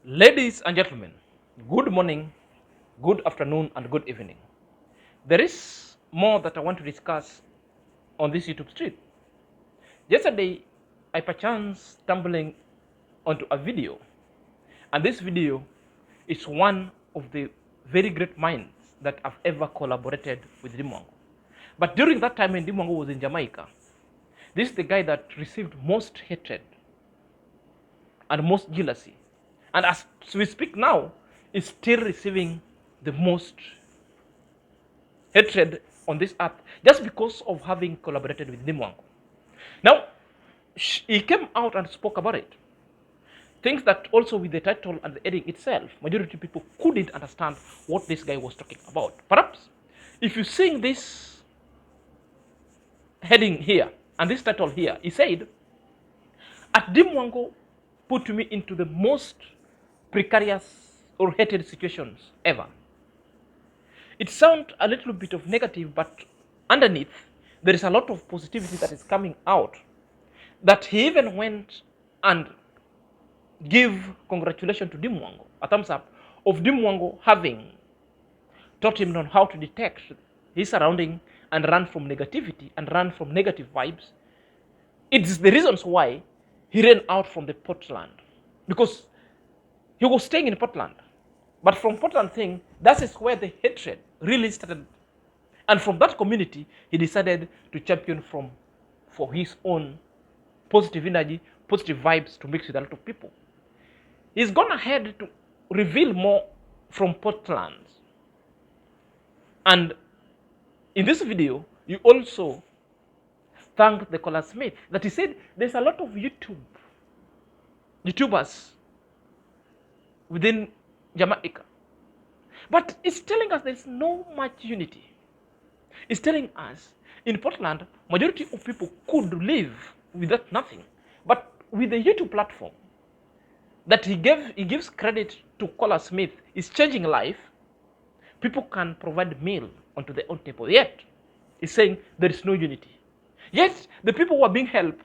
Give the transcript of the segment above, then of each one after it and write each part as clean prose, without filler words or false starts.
Ladies and gentlemen, good morning, good afternoon, and good evening. There is more that I want to discuss on this YouTube stream. Yesterday, I perchance stumbling onto a video, and this video is one of the very great minds that have ever collaborated with Deemwango. But during that time when Deemwango was in Jamaica, this is the guy that received most hatred and most jealousy. And as we speak now, is still receiving the most hatred on this earth just because of having collaborated with Deemwango. Now, he came out and spoke about it. Things that also with the title and the heading itself, majority of people couldn't understand what this guy was talking about. Perhaps, if you see this heading here and this title here, he said, "At Deemwango put me into the most precarious or hated situations ever." It sounds a little bit of negative, but underneath, there is a lot of positivity that is coming out. That he even went and give congratulations to Deemwango, a thumbs up, of Deemwango having taught him on how to detect his surrounding and run from negativity and run from negative vibes. It's the reasons why he ran out from the Portland. Because he was staying in Portland. But from Portland thing, that is where the hatred really started. And from that community, he decided to champion for his own positive energy, positive vibes to mix with a lot of people. He's gone ahead to reveal more from Portland. And in this video, you also thank the ColazsmithTV that he said there's a lot of YouTubers within Jamaica. But it's telling us there's no much unity. It's telling us in Portland, majority of people could live without nothing. But with the YouTube platform that he gives credit to ColazsmithTV is changing life, people can provide meal onto their own table. Yet, he's saying there is no unity. Yet, the people who are being helped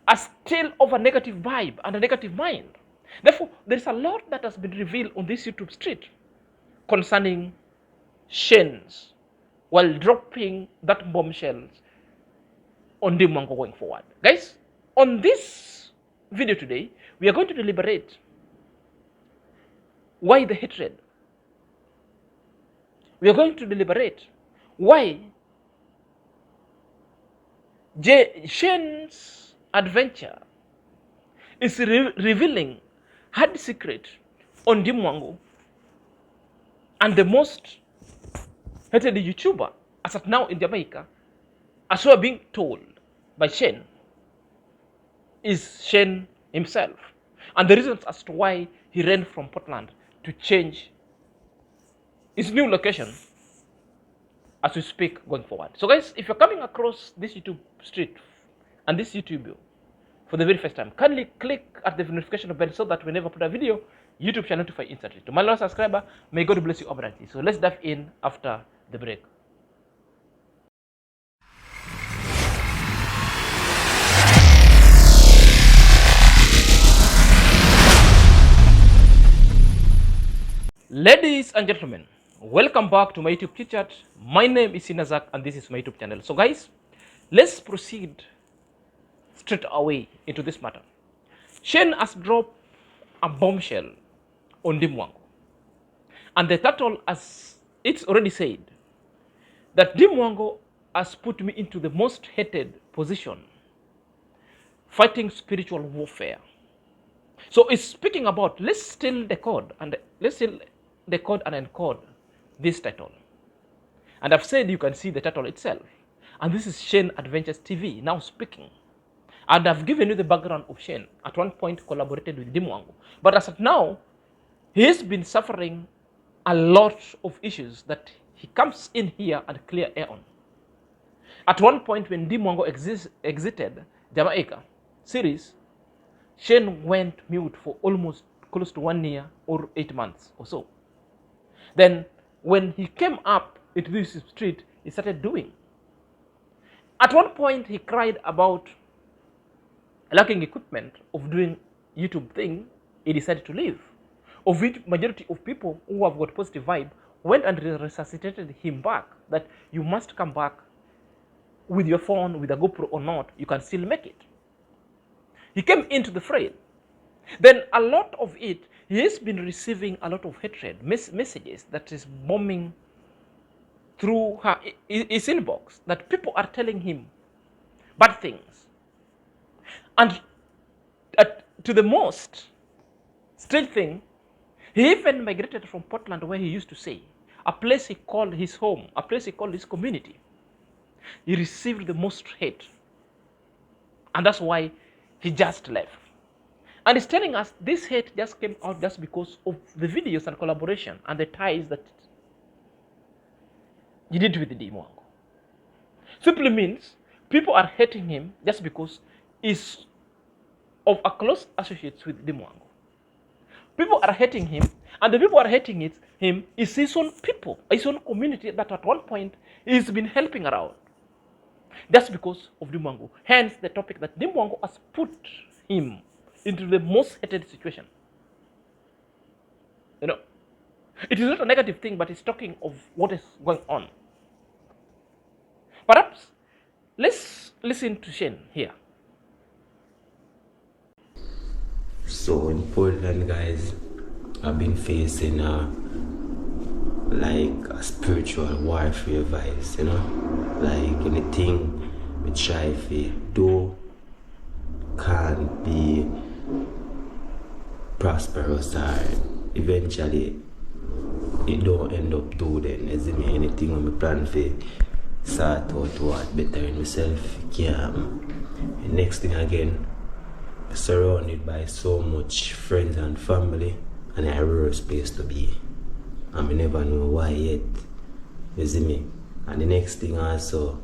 are still of a negative vibe and a negative mind. Therefore, there is a lot that has been revealed on this YouTube street concerning Shen's while dropping that bombshells on Deemwango going forward. Guys, on this video today, we are going to deliberate why the hatred. We are going to deliberate why Shane's adventure is revealing hard secret on Deemwango and the most hated YouTuber as of now in Jamaica, as we are being told by Shane, is Shane himself. And the reasons as to why he ran from Portland to change his new location as we speak going forward. So guys, if you're coming across this YouTube street and this YouTube video for the very first time, kindly click at the notification bell so that whenever I put a video, YouTube shall notify instantly. To my loyal subscriber, may God bless you abundantly. So let's dive in after the break. Ladies and gentlemen, welcome back to my YouTube chit chat. My name is Sinazak and this is my YouTube channel. So guys, let's proceed straight away into this matter. Shane has dropped a bombshell on Deemwango. And the title, as it's already said, that Deemwango has put me into the most hated position, fighting spiritual warfare. So it's speaking about, let's still decode and encode this title. And I've said you can see the title itself. And this is ShaneAdventure TV now speaking. And I've given you the background of Shane. At one point collaborated with Deemwango. But as of now, he's been suffering a lot of issues that he comes in here and clear air on. At one point when Deemwango exited Jamaica series, Shane went mute for almost close to 1 year or 8 months or so. Then when he came up into this street, he started doing. At one point he cried about lacking equipment of doing YouTube thing. He decided to leave. of which majority of people who have got positive vibe went and resuscitated him back, that you must come back with your phone, with a GoPro or not, you can still make it. He came into the frame. Then a lot of it, he has been receiving a lot of hatred, messages that is bombing through his inbox, that people are telling him bad things. And to the most strange thing, he even migrated from Portland, where he used to stay, a place he called his home, a place he called his community. He received the most hate. And that's why he just left. And he's telling us this hate just came out just because of the videos and collaboration and the ties that he did with the Deemwango. Simply means people are hating him just because he's of a close associates with Deemwango. People are hating him, and the people are hating him is his own people, his own community that at one point he's been helping around. That's because of Deemwango. Hence the topic that Deemwango has put him into the most hated situation. You know, it is not a negative thing, but it's talking of what is going on. Perhaps let's listen to Shane here. So in Portland, guys, I've been facing like a spiritual warfare vibes, you know, like anything we try to do can't be prosperous, or eventually it don't end up doing anything when we plan for sort out what better in myself. The next thing again, surrounded by so much friends and family, and a rare space to be. And I never know why yet. You see me? And the next thing also,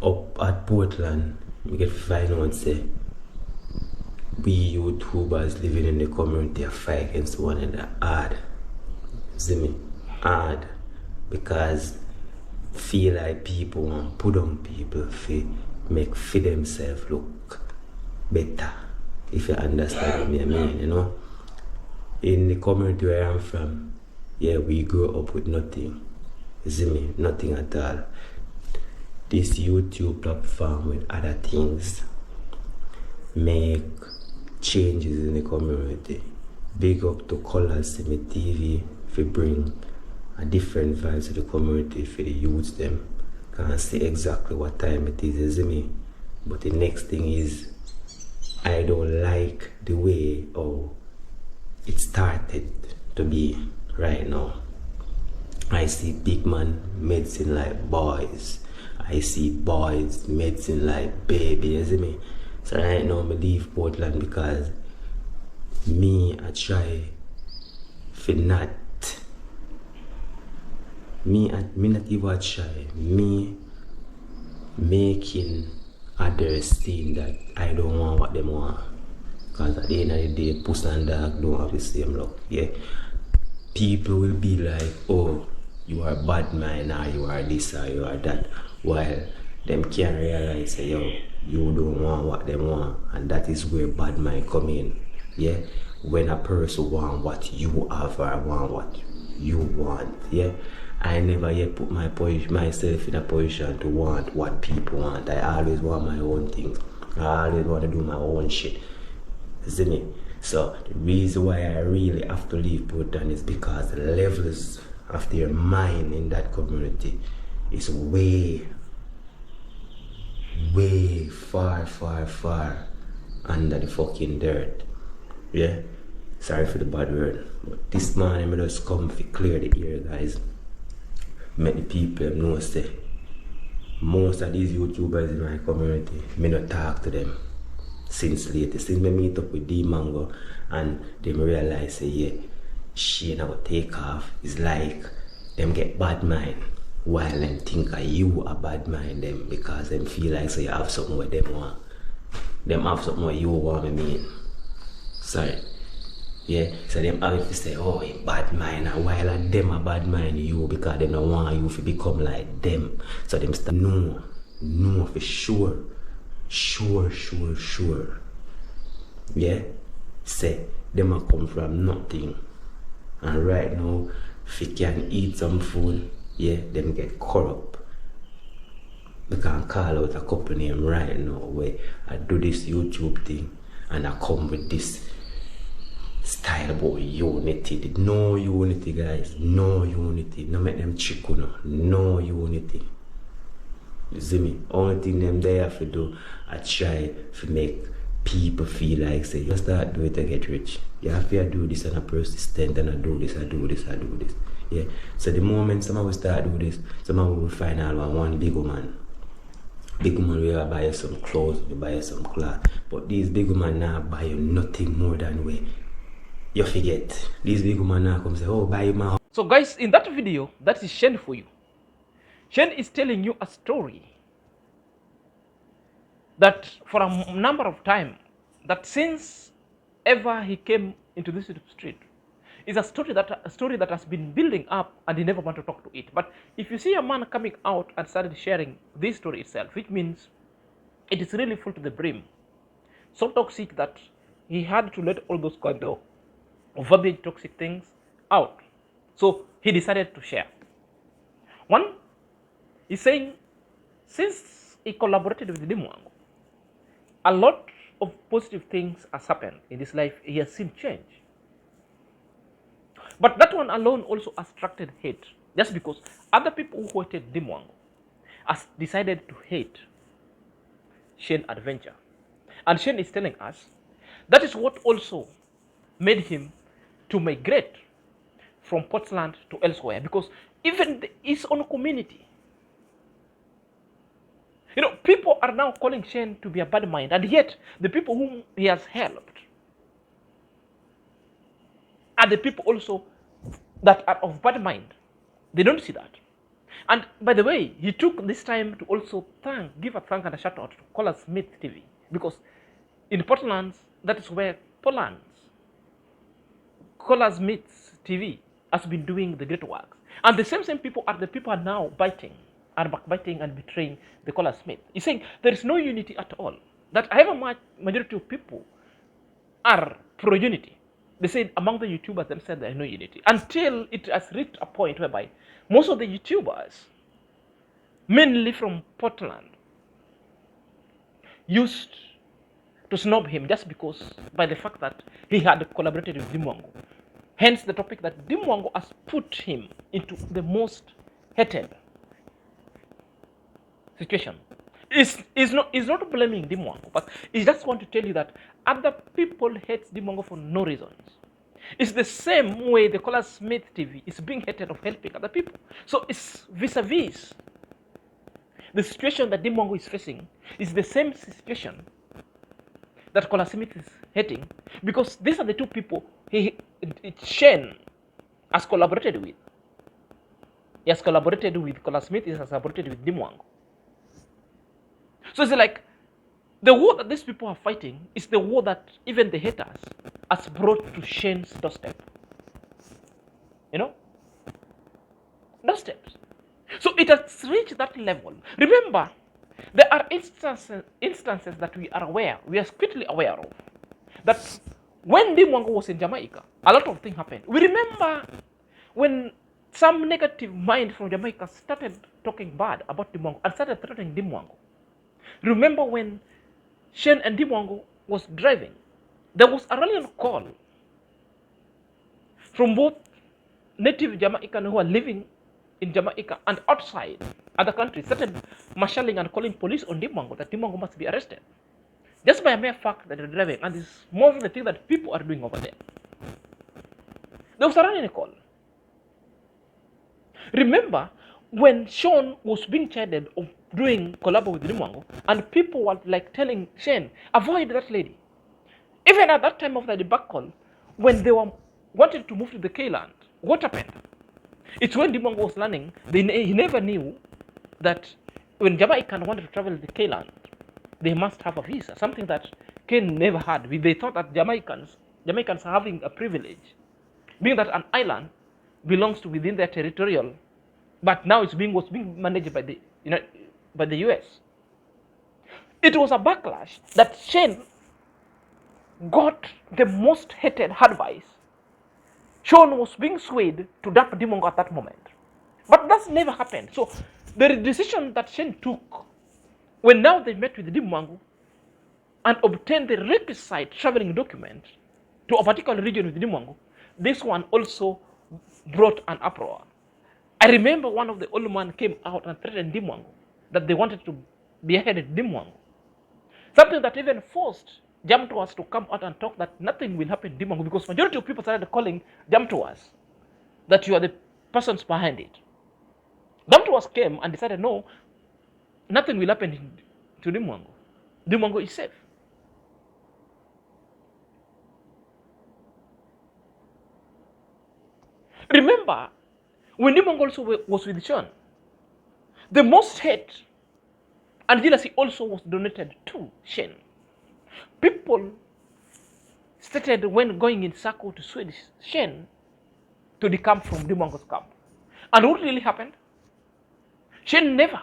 up at Portland, we get to find out say we YouTubers living in the community are fight against one another hard. You see me? Hard. Because feel like people want to put on people to make for themselves look better, if you understand what I mean, you know. In the community where I'm from, yeah, we grew up with nothing. You see me? Nothing at all. This YouTube platform with other things make changes in the community. Big up to ColazsmithTV for bring a different vibe to the community for the youths them. Can't say exactly what time it is, you see me? But the next thing is, I don't like the way it started to be right now. I see big man medicine like boys. I see boys medicine like baby, you see me? So right now I leave Portland because I try for not not even try. Me making others think that I don't want what they want. Because at the end of the day, puss and dog don't have the same luck. Yeah. People will be like, oh, you are bad man, or you are this, or you are that. While them can't realize, say, yo, you don't want what they want. And that is where bad mind come in. Yeah. When a person want what you have or want what you want. Yeah. I never yet put myself in a position to want what people want. I always want my own things. I always want to do my own shit. See me? So the reason why I really have to leave Portland is because the levels of their mind in that community is way far under the fucking dirt. Yeah? Sorry for the bad word. But this morning I just come to clear the air, guys. Make the people know say most of these YouTubers in my community, me not talk to them since later. Since me meet up with Deemwango and they realize say yeah, Shane will take off. It's like them get bad mind while them think you a bad mind them because them feel like so you have something what them want. Them have something what you want, I mean. Sorry. Yeah, so them have to say, oh, a bad mind, and while them a bad mind you because they don't want you to become like them. So them start, no, for sure. Yeah, say, them a come from nothing. And right now, if you can eat some food, yeah, them get corrupt. We can call out a couple name right now where I do this YouTube thing and I come with this style about unity. No unity, guys. No unity. No make them chicken. No unity. You see me? Only thing them they have to do, I try to make people feel like say, you start do it to get rich. You have to do this and I persistent and I do this, I do this, I do this. Yeah. So the moment someone will start do this, someone will find out one big woman. Big woman will buy you some clothes, will buy you some clothes. But these big women now buy you nothing more than way. You forget. These big women now come say, oh, buy you my house. So guys, in that video, that is Shen for you. Shen is telling you a story that for a number of time, that since ever he came into this street, is a story that has been building up and he never want to talk to it. But if you see a man coming out and started sharing this story itself, which means it is really full to the brim, so toxic that he had to let all those kind of verbiage toxic things out. So he decided to share. One, he's saying since he collaborated with Deemwango, a lot of positive things has happened in his life. He has seen change. But that one alone also attracted hate, just because other people who hated Deemwango has decided to hate ShaneAdventure. And Shane is telling us that is what also made him to migrate from Portland to elsewhere, because even his own community, you know, people are now calling Shane to be a bad mind, and yet the people whom he has helped are the people also that are of bad mind. They don't see that. And by the way, he took this time to also give a thank and a shout out to ColazsmithTV, because in Portland, that is where ColazsmithTV has been doing the great works. And the same people are the people are now backbiting and betraying the Colazsmith. He's saying there is no unity at all. That however majority of people are pro-unity, they said among the YouTubers themselves there is no unity, until it has reached a point whereby most of the YouTubers, mainly from Portland, used to snob him just because by the fact that he had collaborated with Deemwango. Hence the topic that Deemwango has put him into the most hated situation. Is not blaming Deemwango, but he just want to tell you that other people hate Deemwango for no reasons. It's the same way the ColazsmithTV is being hated of helping other people. So it's vis-a-vis. The situation that Deemwango is facing is the same situation that ColazsmithTV is hating, because these are the two people Shen has collaborated with. He has collaborated with ColazsmithTV, he has collaborated with Deemwango. So it's like the war that these people are fighting is the war that even the haters has brought to Shane's doorstep. You know? Doorsteps. So it has reached that level. Remember, there are instances that we are quickly aware of, that when Deemwango was in Jamaica, a lot of things happened. We remember when some negative mind from Jamaica started talking bad about Deemwango and started threatening Deemwango. Remember when Shane and Deemwango was driving, there was a rallying call from both native Jamaicans who are living in Jamaica and outside other countries, started marshalling and calling police on Deemwango, that Deemwango must be arrested. Just by a mere fact that they're driving, and it's more of the thing that people are doing over there. There was a rallying call. Remember when Sean was being chided of doing collab with Deemwango, and people were like telling Shane, avoid that lady. Even at that time of the debug call, when they were wanted to move to the K-land, what happened? It's when Deemwango was learning, he never knew that when Jamaican wanted to travel to the K-land, they must have a visa, something that Ken never had. They thought that Jamaicans are having a privilege, being that an island belongs to within their territorial, but now was being managed by the US. It was a backlash that Shane got the most hated advice, Sean was being swayed to dump Deemwango at that moment. But that's never happened. So the decision that Shen took when now they met with Deemwango and obtained the requisite traveling document to a particular region with Deemwango, this one also brought an uproar. I remember one of the old men came out and threatened Deemwango that they wanted to behead Deemwango. Something that even forced Jamtuas to come out and talk that nothing will happen to Deemwango, because majority of people started calling Jamtuas that you are the persons behind it. Jamtuas came and decided, no, nothing will happen to Deemwango. Deemwango is safe. Remember, when Deemwango also was with Sean, the most hate and jealousy also was donated to Shen. People started, when going in circle, to sway Shen to decamp from Deemwango's camp. And what really happened? Shen never.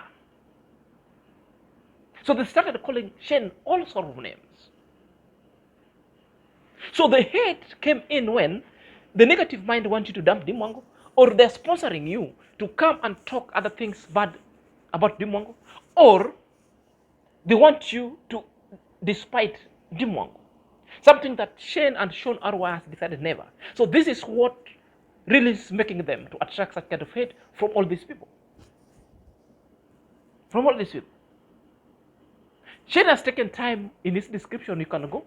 So they started calling Shen all sorts of names. So the hate came in when the negative mind wants you to dump Deemwango, or they're sponsoring you to come and talk other things bad about Deemwango, or they want you to despite Deemwango. Something that Shen and Sean Arwa has decided never. So this is what really is making them to attract such kind of hate from all these people. From all these people. Shen has taken time in his description, you can go,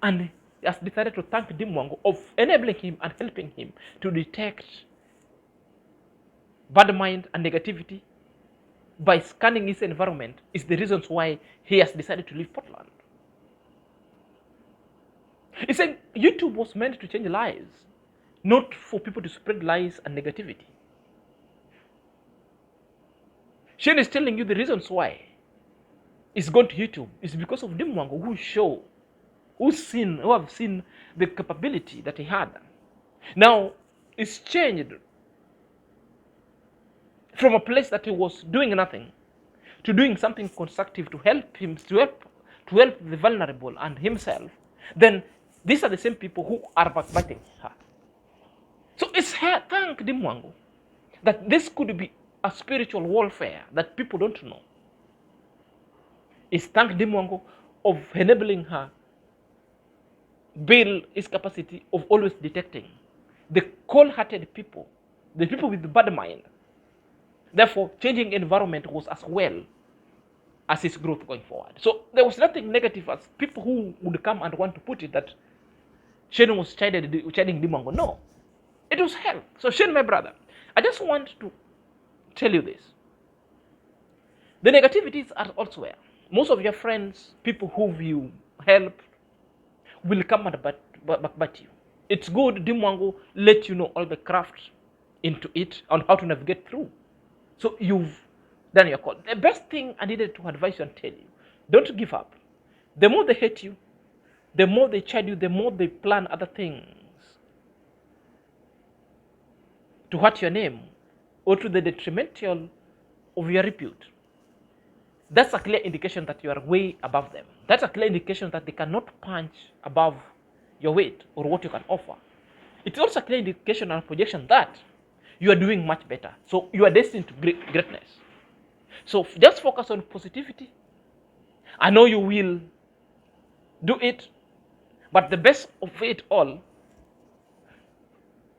and has decided to thank Deemwango of enabling him and helping him to detect bad mind and negativity by scanning his environment is the reasons why he has decided to leave Portland. He said YouTube was meant to change lives, not for people to spread lies and negativity. Shane is telling you the reasons why he's gone to YouTube is because of Deemwango, who have seen the capability that he had. Now, it's changed from a place that he was doing nothing to doing something constructive to help him, to help the vulnerable and himself. Then these are the same people who are backbiting her. So it's her, thank Deemwango that this could be a spiritual warfare that people don't know. It's thank Deemwango of enabling her build his capacity of always detecting the cold-hearted people, the people with the bad mind. Therefore, changing environment was as well as his growth going forward. So there was nothing negative as people who would come and want to put it that Shane was chiding Deemwango. No, it was help. So Shane, my brother, I just want to tell you this. The negativities are elsewhere. Most of your friends, people who you help, will come and backbite you. It's good Deemwango let you know all the craft into it and how to navigate through. So you've done your call. The best thing I needed to advise you and tell you, don't give up. The more they hate you, the more they chide you, the more they plan other things to hurt your name or to the detrimental of your repute. That's a clear indication that you are way above them. That's a clear indication that they cannot punch above your weight or what you can offer. It's also a clear indication and projection that you are doing much better. So you are destined to greatness. So just focus on positivity. I know you will do it, but the best of it all,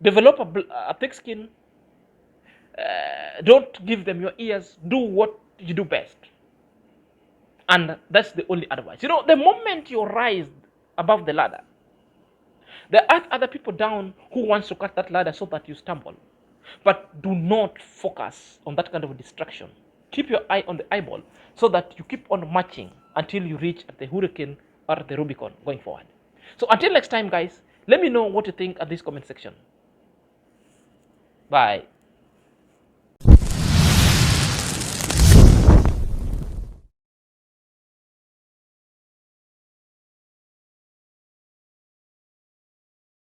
develop a thick skin. Don't give them your ears. Do what you do best. And that's the only advice. You know, the moment you rise above the ladder, there are other people down who wants to cut that ladder so that you stumble. But do not focus on that kind of distraction. Keep your eye on the eyeball so that you keep on marching until you reach the hurricane or the Rubicon going forward. So until next time, guys, let me know what you think at this comment section. Bye.